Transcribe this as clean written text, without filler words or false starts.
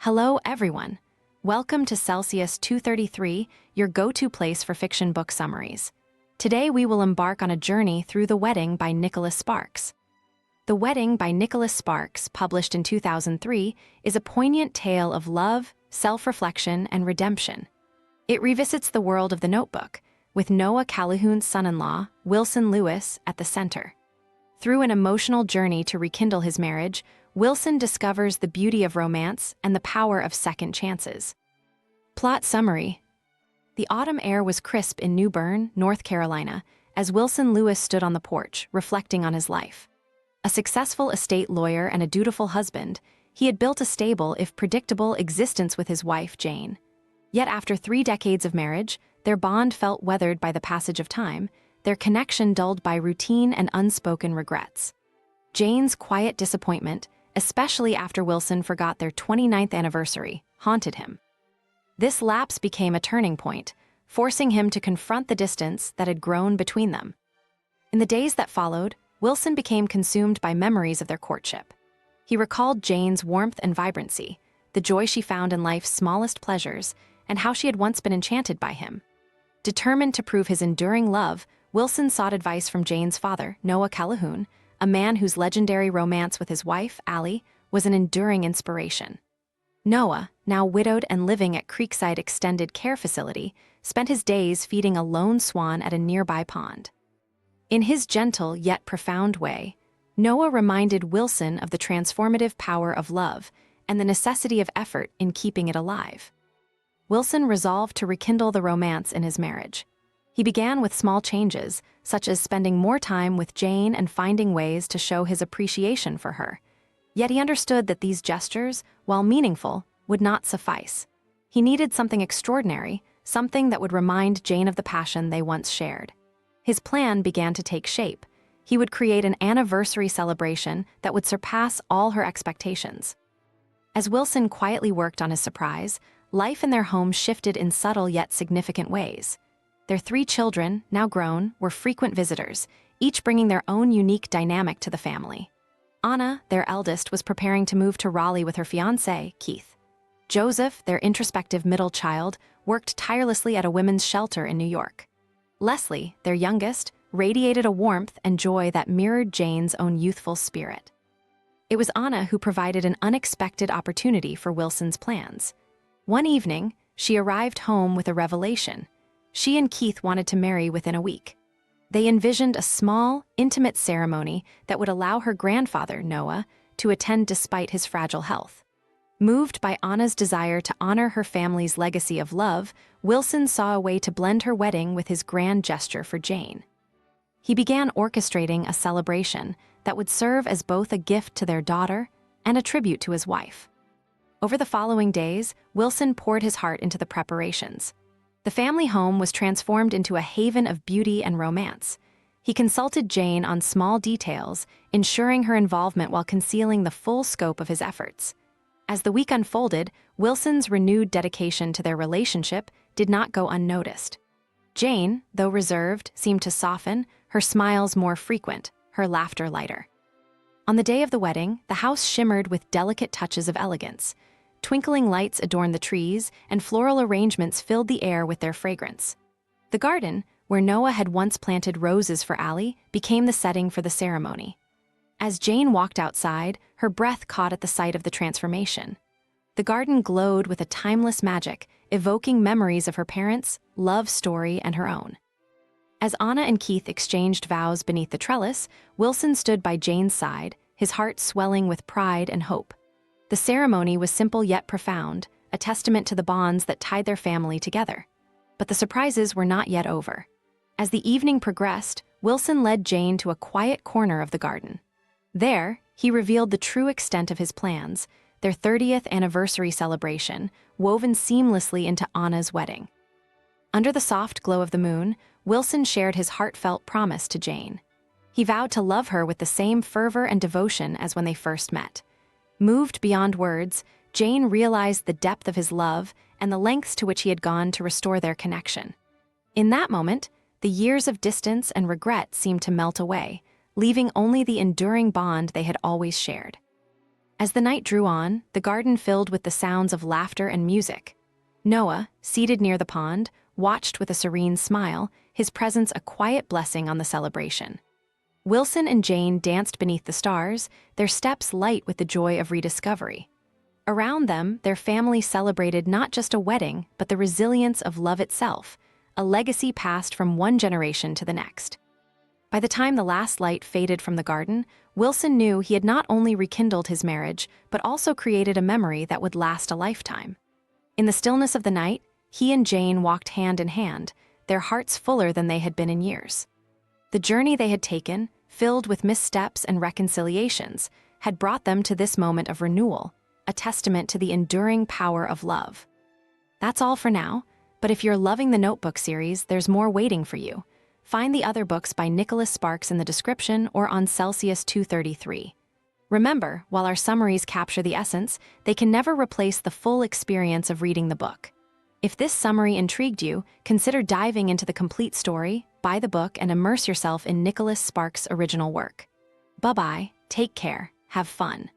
Hello, everyone. Welcome to Celsius 233, your go-to place for fiction book summaries. Today we will embark on a journey through The Wedding by Nicholas Sparks. The Wedding by Nicholas Sparks, published in 2003, is a poignant tale of love, self-reflection, and redemption. It revisits the world of The Notebook, with Noah Calhoun's son-in-law, Wilson Lewis, at the center. Through an emotional journey to rekindle his marriage, Wilson discovers the beauty of romance and the power of second chances. Plot summary. The autumn air was crisp in New Bern, North Carolina, as Wilson Lewis stood on the porch, reflecting on his life. A successful estate lawyer and a dutiful husband, he had built a stable, if predictable, existence with his wife, Jane. Yet after 3 decades of marriage, their bond felt weathered by the passage of time, their connection dulled by routine and unspoken regrets. Jane's quiet disappointment, especially after Wilson forgot their 29th anniversary, haunted him. This lapse became a turning point, forcing him to confront the distance that had grown between them. In the days that followed, Wilson became consumed by memories of their courtship. He recalled Jane's warmth and vibrancy, the joy she found in life's smallest pleasures, and how she had once been enchanted by him. Determined to prove his enduring love, Wilson sought advice from Jane's father, Noah Calhoun, a man whose legendary romance with his wife, Allie, was an enduring inspiration. Noah, now widowed and living at Creekside Extended Care Facility, spent his days feeding a lone swan at a nearby pond. In his gentle yet profound way, Noah reminded Wilson of the transformative power of love and the necessity of effort in keeping it alive. Wilson resolved to rekindle the romance in his marriage. He began with small changes, such as spending more time with Jane and finding ways to show his appreciation for her. Yet he understood that these gestures, while meaningful, would not suffice. He needed something extraordinary, something that would remind Jane of the passion they once shared. His plan began to take shape. He would create an anniversary celebration that would surpass all her expectations. As Wilson quietly worked on his surprise, life in their home shifted in subtle yet significant ways. Their 3 children, now grown, were frequent visitors, each bringing their own unique dynamic to the family. Anna, their eldest, was preparing to move to Raleigh with her fiancé, Keith. Joseph, their introspective middle child, worked tirelessly at a women's shelter in New York. Leslie, their youngest, radiated a warmth and joy that mirrored Jane's own youthful spirit. It was Anna who provided an unexpected opportunity for Wilson's plans. One evening, she arrived home with a revelation. She and Keith wanted to marry within a week. They envisioned a small, intimate ceremony that would allow her grandfather, Noah, to attend despite his fragile health. Moved by Anna's desire to honor her family's legacy of love, Wilson saw a way to blend her wedding with his grand gesture for Jane. He began orchestrating a celebration that would serve as both a gift to their daughter and a tribute to his wife. Over the following days, Wilson poured his heart into the preparations. The family home was transformed into a haven of beauty and romance. He consulted Jane on small details, ensuring her involvement while concealing the full scope of his efforts. As the week unfolded, Wilson's renewed dedication to their relationship did not go unnoticed. Jane, though reserved, seemed to soften, her smiles more frequent, her laughter lighter. On the day of the wedding, the house shimmered with delicate touches of elegance. Twinkling lights adorned the trees, and floral arrangements filled the air with their fragrance. The garden, where Noah had once planted roses for Allie, became the setting for the ceremony. As Jane walked outside, her breath caught at the sight of the transformation. The garden glowed with a timeless magic, evoking memories of her parents' love story and her own. As Anna and Keith exchanged vows beneath the trellis, Wilson stood by Jane's side, his heart swelling with pride and hope. The ceremony was simple yet profound, a testament to the bonds that tied their family together. But the surprises were not yet over. As the evening progressed, Wilson led Jane to a quiet corner of the garden. There, he revealed the true extent of his plans, their 30th anniversary celebration, woven seamlessly into Anna's wedding. Under the soft glow of the moon, Wilson shared his heartfelt promise to Jane. He vowed to love her with the same fervor and devotion as when they first met. Moved beyond words, Jane realized the depth of his love and the lengths to which he had gone to restore their connection. In that moment, the years of distance and regret seemed to melt away, leaving only the enduring bond they had always shared. As the night drew on, the garden filled with the sounds of laughter and music. Noah, seated near the pond, watched with a serene smile, his presence a quiet blessing on the celebration. Wilson and Jane danced beneath the stars, their steps light with the joy of rediscovery. Around them, their family celebrated not just a wedding, but the resilience of love itself, a legacy passed from one generation to the next. By the time the last light faded from the garden, Wilson knew he had not only rekindled his marriage, but also created a memory that would last a lifetime. In the stillness of the night, he and Jane walked hand in hand, their hearts fuller than they had been in years. The journey they had taken, filled with missteps and reconciliations, had brought them to this moment of renewal, a testament to the enduring power of love. That's all for now, but if you're loving the Notebook series, there's more waiting for you. Find the other books by Nicholas Sparks in the description or on Celsius 233. Remember, while our summaries capture the essence, they can never replace the full experience of reading the book. If this summary intrigued you, consider diving into the complete story, buy the book, and immerse yourself in Nicholas Sparks' original work. Bye-bye, take care, have fun.